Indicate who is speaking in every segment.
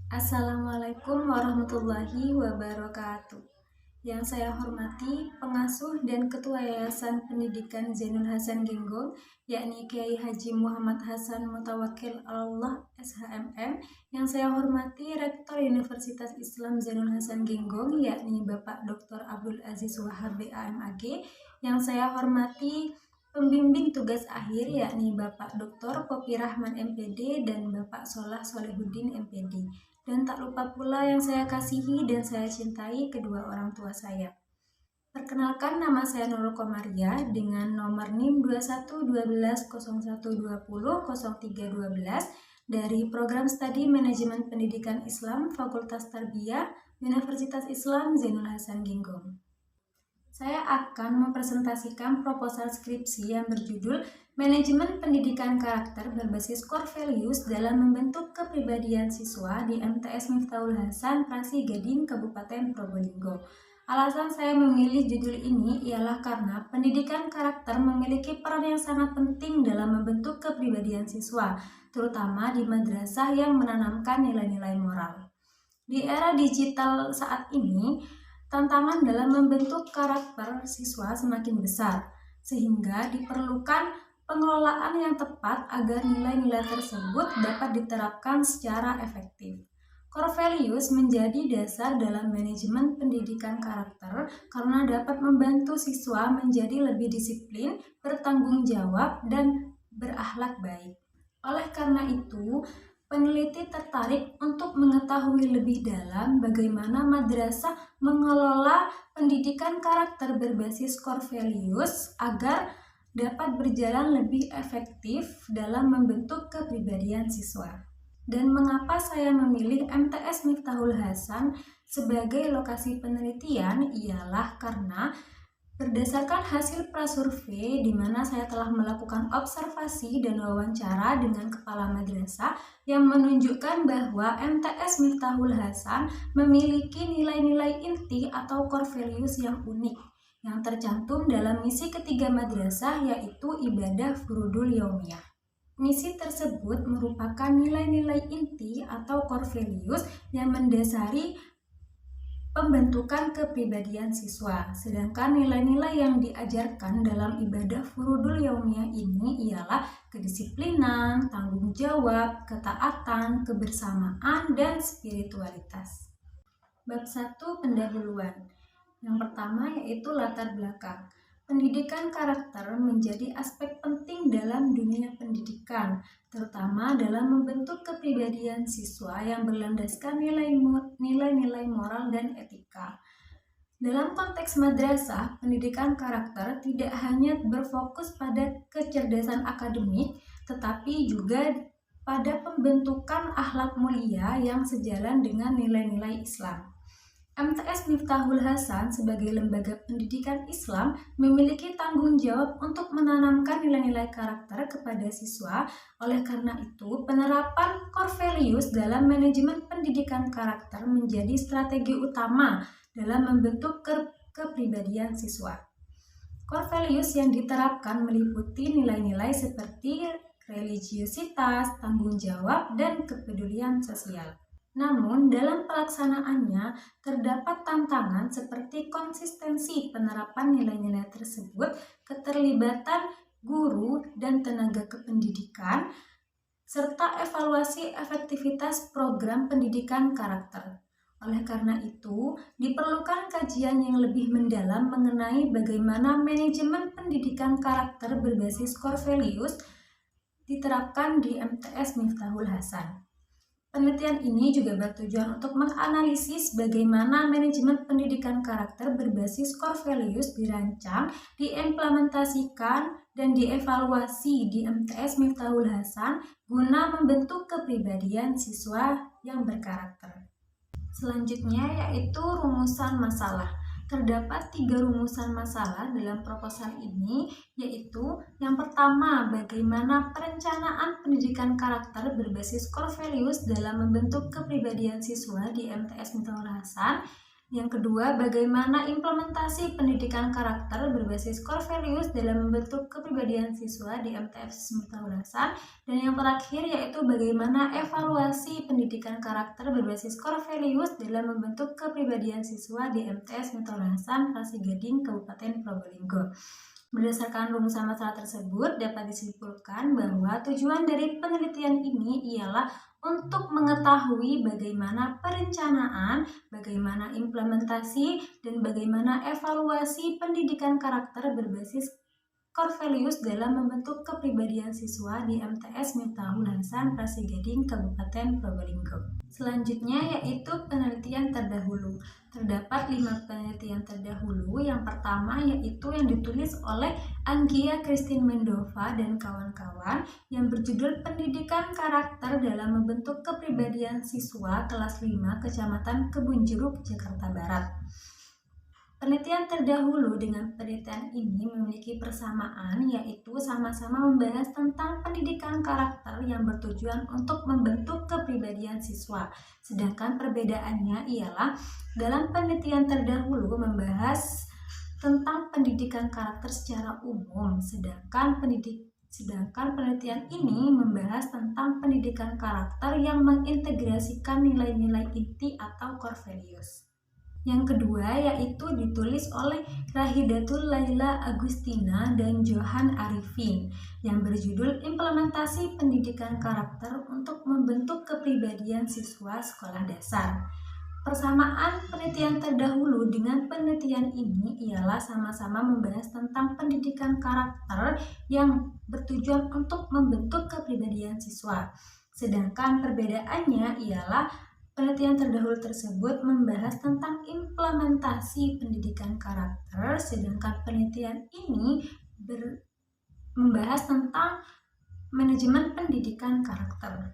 Speaker 1: Assalamualaikum warahmatullahi wabarakatuh. Yang saya hormati pengasuh dan ketua Yayasan Pendidikan Zainul Hasan Genggong, yakni Kiai Haji Muhammad Hasan Mutawakil Allah SHMM. Yang saya hormati Rektor Universitas Islam Zainul Hasan Genggong, yakni Bapak Dr. Abdul Aziz Wahab BAMAG. Yang saya hormati pembimbing tugas akhir, yakni Bapak Dr. Popi Rahman MPD dan Bapak Solah Solehudin MPD. Dan tak lupa pula yang saya kasihi dan saya cintai kedua orang tua saya. Perkenalkan, nama saya Nurul Komaria dengan nomor NIM 211201200312 dari Program Studi Manajemen Pendidikan Islam Fakultas Tarbiyah Universitas Islam Zainul Hasan Genggong. Saya akan mempresentasikan proposal skripsi yang berjudul Manajemen Pendidikan Karakter Berbasis Core Values dalam Membentuk Kepribadian Siswa di MTS Miftahul Hasan, Prasi Gading, Kabupaten Probolinggo. Alasan saya memilih judul ini ialah karena pendidikan karakter memiliki peran yang sangat penting dalam membentuk kepribadian siswa, terutama di madrasah yang menanamkan nilai-nilai moral. Di era digital saat ini, tantangan dalam membentuk karakter siswa semakin besar, sehingga diperlukan pengelolaan yang tepat agar nilai-nilai tersebut dapat diterapkan secara efektif. Core values menjadi dasar dalam manajemen pendidikan karakter karena dapat membantu siswa menjadi lebih disiplin, bertanggung jawab, dan berakhlak baik. Oleh karena itu, peneliti tertarik untuk mengetahui lebih dalam bagaimana madrasah mengelola pendidikan karakter berbasis core values agar dapat berjalan lebih efektif dalam membentuk kepribadian siswa. Dan mengapa saya memilih MTS Miftahul Hasan sebagai lokasi penelitian ialah karena berdasarkan hasil prasurvei di mana saya telah melakukan observasi dan wawancara dengan kepala madrasah yang menunjukkan bahwa MTS Miftahul Hasan memiliki nilai-nilai inti atau core values yang unik yang tercantum dalam misi ketiga madrasah, yaitu ibadah furudul yaumiyah. Misi tersebut merupakan nilai-nilai inti atau core values yang mendasari pembentukan kepribadian siswa. Sedangkan nilai-nilai yang diajarkan dalam ibadah furudul yaumiyah ini ialah kedisiplinan, tanggung jawab, ketaatan, kebersamaan, dan spiritualitas. Bab 1, pendahuluan. Yang pertama yaitu latar belakang. Pendidikan karakter menjadi aspek penting dalam dunia pendidikan, terutama dalam membentuk kepribadian siswa yang berlandaskan nilai-nilai moral dan etika. Dalam konteks madrasah, pendidikan karakter tidak hanya berfokus pada kecerdasan akademik, tetapi juga pada pembentukan akhlak mulia yang sejalan dengan nilai-nilai Islam. MTS Miftahul Hasan sebagai lembaga pendidikan Islam memiliki tanggung jawab untuk menanamkan nilai-nilai karakter kepada siswa. Oleh karena itu, penerapan core values dalam manajemen pendidikan karakter menjadi strategi utama dalam membentuk kepribadian siswa. Core values yang diterapkan meliputi nilai-nilai seperti religiusitas, tanggung jawab, dan kepedulian sosial. Namun, dalam pelaksanaannya terdapat tantangan seperti konsistensi penerapan nilai-nilai tersebut, keterlibatan guru dan tenaga kependidikan, serta evaluasi efektivitas program pendidikan karakter. Oleh karena itu, diperlukan kajian yang lebih mendalam mengenai bagaimana manajemen pendidikan karakter berbasis core values diterapkan di MTS Miftahul Hasan. Penelitian ini juga bertujuan untuk menganalisis bagaimana manajemen pendidikan karakter berbasis core values dirancang, diimplementasikan, dan dievaluasi di MTS Miftahul Hasan guna membentuk kepribadian siswa yang berkarakter. Selanjutnya yaitu rumusan masalah. Terdapat 3 rumusan masalah dalam proposal ini, yaitu yang pertama, bagaimana perencanaan pendidikan karakter berbasis core values dalam membentuk kepribadian siswa di MTS Miftahul Hasan. Yang kedua, bagaimana implementasi pendidikan karakter berbasis core values dalam membentuk kepribadian siswa di MTF Simultaulasan. Dan yang terakhir yaitu bagaimana evaluasi pendidikan karakter berbasis core values dalam membentuk kepribadian siswa di MTS Simultaulasan Rasi Gading Kabupaten Probolinggo. Berdasarkan rumusan masalah tersebut, dapat disimpulkan bahwa tujuan dari penelitian ini ialah untuk mengetahui bagaimana perencanaan, bagaimana implementasi, dan bagaimana evaluasi pendidikan karakter berbasis core values dalam membentuk kepribadian siswa di MTS Miftahul Hasan Rasi Gading Kabupaten Probolinggo. Selanjutnya yaitu penelitian terdahulu. Terdapat 5 penelitian terdahulu. Yang pertama yaitu yang ditulis oleh Anggia Christine Mendova dan kawan-kawan yang berjudul Pendidikan Karakter dalam Membentuk Kepribadian Siswa kelas 5 Kecamatan Kebunjeruk, Jakarta Barat. Penelitian terdahulu dengan penelitian ini memiliki persamaan, yaitu sama-sama membahas tentang pendidikan karakter yang bertujuan untuk membentuk kepribadian siswa. Sedangkan perbedaannya ialah dalam penelitian terdahulu membahas tentang pendidikan karakter secara umum, sedangkan penelitian ini membahas tentang pendidikan karakter yang mengintegrasikan nilai-nilai inti atau core values. Yang kedua yaitu ditulis oleh Rahidatul Laila Agustina dan Johan Arifin yang berjudul Implementasi Pendidikan Karakter untuk Membentuk Kepribadian Siswa Sekolah Dasar. Persamaan penelitian terdahulu dengan penelitian ini ialah sama-sama membahas tentang pendidikan karakter yang bertujuan untuk membentuk kepribadian siswa. Sedangkan perbedaannya ialah penelitian terdahulu tersebut membahas tentang implementasi pendidikan karakter, sedangkan penelitian ini membahas tentang manajemen pendidikan karakter.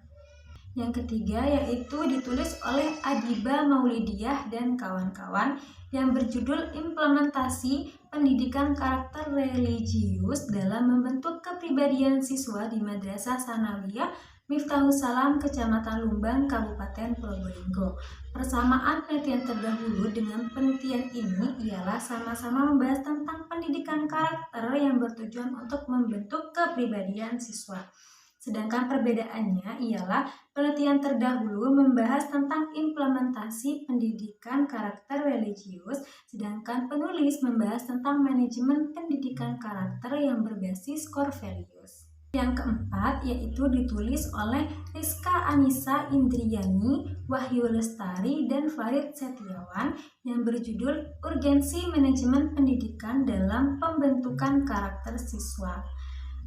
Speaker 1: Yang ketiga yaitu ditulis oleh Adiba Maulidiyah dan kawan-kawan yang berjudul Implementasi Pendidikan Karakter Religius dalam Membentuk Kepribadian Siswa di Madrasah Sanawiyah Miftahus Salam, Kecamatan Lumbang, Kabupaten Probolinggo. Persamaan penelitian terdahulu dengan penelitian ini ialah sama-sama membahas tentang pendidikan karakter yang bertujuan untuk membentuk kepribadian siswa. Sedangkan perbedaannya ialah penelitian terdahulu membahas tentang implementasi pendidikan karakter religius, sedangkan penulis membahas tentang manajemen pendidikan karakter yang berbasis core values. Yang keempat yaitu ditulis oleh Rizka Anissa Indriani, Wahyu Lestari, dan Farid Setiawan yang berjudul Urgensi Manajemen Pendidikan dalam Pembentukan Karakter Siswa.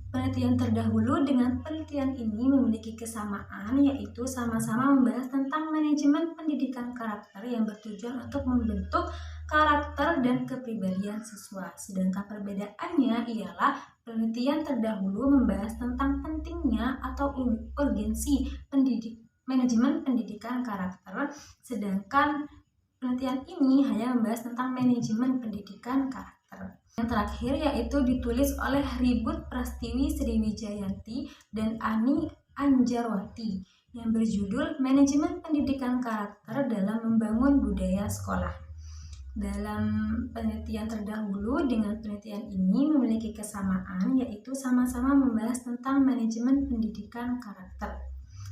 Speaker 1: Penelitian terdahulu dengan penelitian ini memiliki kesamaan, yaitu sama-sama membahas tentang manajemen pendidikan karakter yang bertujuan untuk membentuk karakter dan kepribadian siswa. Sedangkan perbedaannya ialah penelitian terdahulu membahas tentang pentingnya atau urgensi manajemen pendidikan karakter, sedangkan penelitian ini hanya membahas tentang manajemen pendidikan karakter. Yang terakhir yaitu ditulis oleh Ribut Prastiwi Sriwijayanti dan Ani Anjarwati yang berjudul Manajemen Pendidikan Karakter dalam Membangun Budaya Sekolah. Dalam penelitian terdahulu dengan penelitian ini memiliki kesamaan, yaitu sama-sama membahas tentang manajemen pendidikan karakter.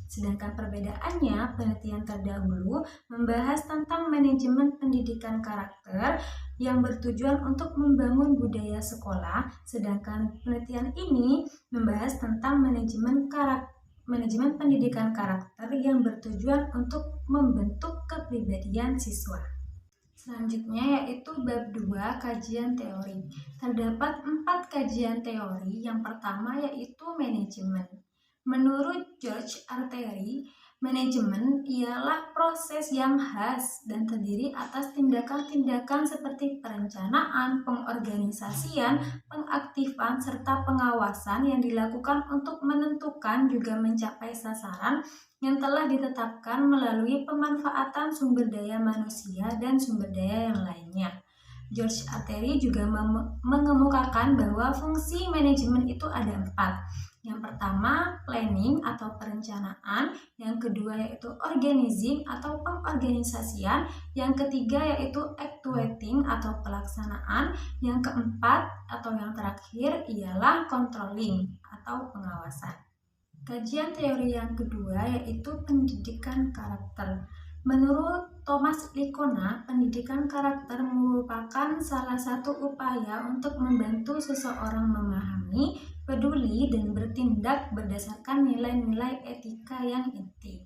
Speaker 1: Sedangkan perbedaannya, penelitian terdahulu membahas tentang manajemen pendidikan karakter yang bertujuan untuk membangun budaya sekolah, sedangkan penelitian ini membahas tentang manajemen pendidikan karakter yang bertujuan untuk membentuk kepribadian siswa. Selanjutnya yaitu bab 2 kajian teori. Terdapat 4 kajian teori. Yang pertama yaitu manajemen. Menurut George Arteri, manajemen ialah proses yang khas dan terdiri atas tindakan-tindakan seperti perencanaan, pengorganisasian, pengaktifan, serta pengawasan yang dilakukan untuk menentukan juga mencapai sasaran yang telah ditetapkan melalui pemanfaatan sumber daya manusia dan sumber daya yang lainnya. George Arteri juga mengemukakan bahwa fungsi manajemen itu ada 4, Yang pertama, planning atau perencanaan. Yang kedua yaitu organizing atau pengorganisasian. Yang ketiga yaitu actuating atau pelaksanaan. Yang keempat atau yang terakhir ialah controlling atau pengawasan. Kajian teori yang kedua yaitu pendidikan karakter. Menurut Thomas Licona, pendidikan karakter merupakan salah satu upaya untuk membantu seseorang memahami, peduli, dan bertindak berdasarkan nilai-nilai etika yang inti.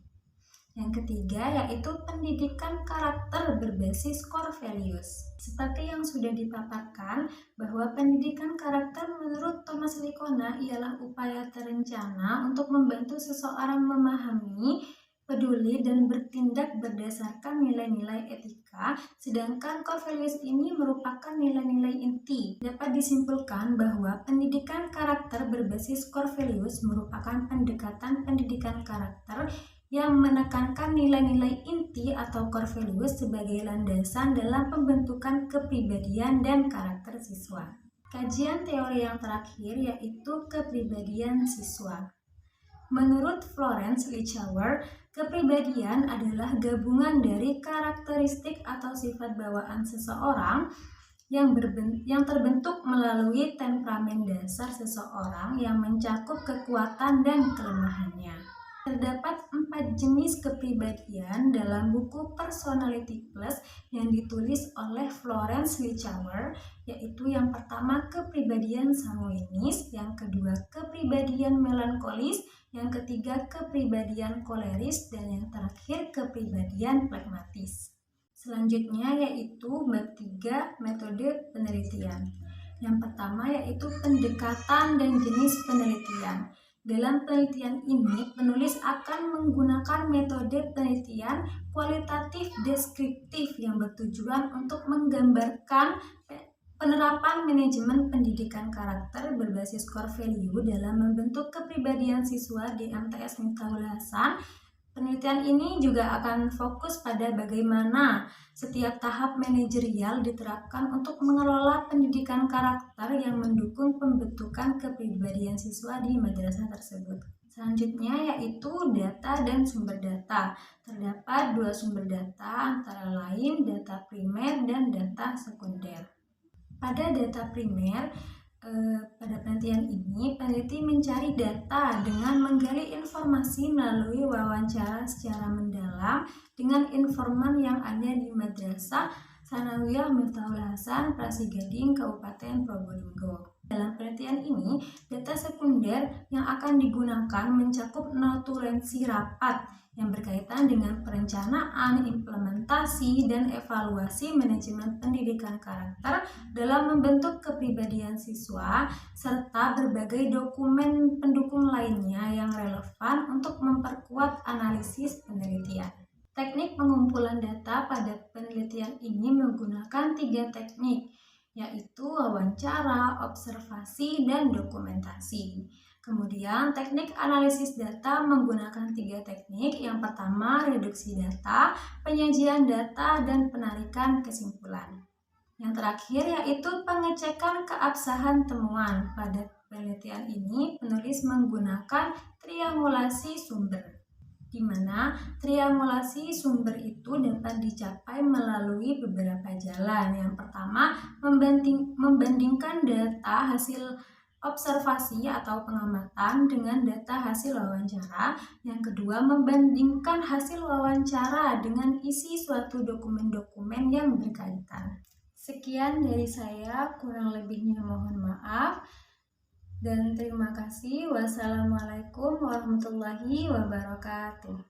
Speaker 1: Yang ketiga yaitu pendidikan karakter berbasis core values. Seperti yang sudah dipaparkan, bahwa pendidikan karakter menurut Thomas Licona ialah upaya terencana untuk membantu seseorang memahami, peduli, dan bertindak berdasarkan nilai-nilai etika, sedangkan core values ini merupakan nilai-nilai inti. Dapat disimpulkan bahwa pendidikan karakter berbasis core values merupakan pendekatan pendidikan karakter yang menekankan nilai-nilai inti atau core values sebagai landasan dalam pembentukan kepribadian dan karakter siswa. Kajian teori yang terakhir yaitu kepribadian siswa. Menurut Florence Lichauer, kepribadian adalah gabungan dari karakteristik atau sifat bawaan seseorang yang terbentuk melalui temperamen dasar seseorang yang mencakup kekuatan dan kelemahannya. Terdapat 4 jenis kepribadian dalam buku Personality Plus yang ditulis oleh Florence Lichauer, yaitu yang pertama kepribadian sanguinis, yang kedua kepribadian melankolis, yang ketiga kepribadian koleris, dan yang terakhir kepribadian pragmatis. Selanjutnya yaitu bab 3 metode penelitian. Yang pertama yaitu pendekatan dan jenis penelitian. Dalam penelitian ini, penulis akan menggunakan metode penelitian kualitatif deskriptif yang bertujuan untuk menggambarkan penerapan manajemen pendidikan karakter berbasis core value dalam membentuk kepribadian siswa di MTS Miftahul Hasan. Penelitian ini juga akan fokus pada bagaimana setiap tahap manajerial diterapkan untuk mengelola pendidikan karakter yang mendukung pembentukan kepribadian siswa di madrasah tersebut. Selanjutnya yaitu data dan sumber data. Terdapat 2 sumber data antara lain data primer dan data sekunder. Pada data primer, pada penelitian ini, peneliti mencari data dengan menggali informasi melalui wawancara secara mendalam dengan informan yang ada di Madrasah Tsanawiyah Miftahul Hasan, Prasigading, Kabupaten Probolinggo. Dalam penelitian ini, data sekunder yang akan digunakan mencakup notulensi rapat yang berkaitan dengan perencanaan, implementasi, dan evaluasi manajemen pendidikan karakter dalam membentuk kepribadian siswa, serta berbagai dokumen pendukung lainnya yang relevan untuk memperkuat analisis penelitian. Teknik pengumpulan data pada penelitian ini menggunakan 3 teknik, yaitu wawancara, observasi, dan dokumentasi. Kemudian teknik analisis data menggunakan 3 teknik. Yang pertama reduksi data, penyajian data, dan penarikan kesimpulan. Yang terakhir yaitu pengecekan keabsahan temuan. Pada penelitian ini penulis menggunakan triangulasi sumber, di mana triangulasi sumber itu dapat dicapai melalui beberapa jalan. Yang pertama, membandingkan data hasil observasi atau pengamatan dengan data hasil wawancara. Yang kedua, membandingkan hasil wawancara dengan isi suatu dokumen-dokumen yang berkaitan. Sekian dari saya, kurang lebihnya mohon maaf. Dan terima kasih. Wassalamualaikum warahmatullahi wabarakatuh.